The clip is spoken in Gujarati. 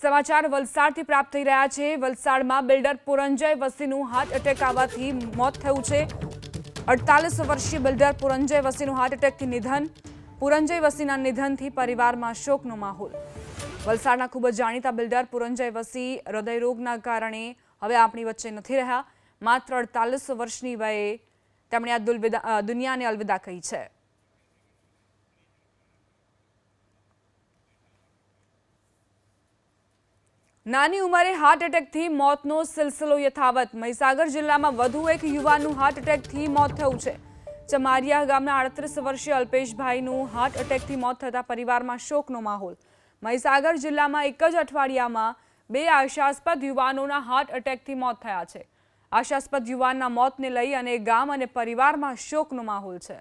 સમાચાર વલસાડથી પ્રાપ્ત થઈ રહ્યા છે। વલસાડમાં બિલ્ડર પુરંજય વસીનું હાર્ટ એટેક આવવાથી મોત થયું છે। 48 વર્ષીય બિલ્ડર પુરંજય વસીનું હાર્ટ એટેકથી નિધન। પુરંજય વસીના નિધનથી પરિવારમાં શોકનો માહોલ। વલસાડના ખૂબ જ જાણીતા બિલ્ડર પુરંજય વસી હૃદયરોગના કારણે હવે આપણી વચ્ચે નથી રહ્યા। માત્ર 48 વર્ષની વયે તેમણે આ દુનિયાને અલવિદા કહી છે। નાની ઉંમરે હાર્ટ એટેકથી મોતનો સિલસિલો યથાવત। મહીસાગર જિલ્લામાં વધુ એક યુવાનનું હાર્ટ એટેકથી મોત થયું છે। ચમારિયા ગામના 38 વર્ષીય અલ્પેશભાઈનું હાર્ટ એટેકથી મોત થતાં પરિવારમાં શોકનો માહોલ। મહીસાગર જિલ્લામાં એક જ અઠવાડિયામાં 2 આશાસ્પદ યુવાનોના હાર્ટ એટેકથી મોત થયા છે। આશાસ્પદ યુવાનના મોતને લઈ અને ગામ અને પરિવારમાં શોકનો માહોલ છે।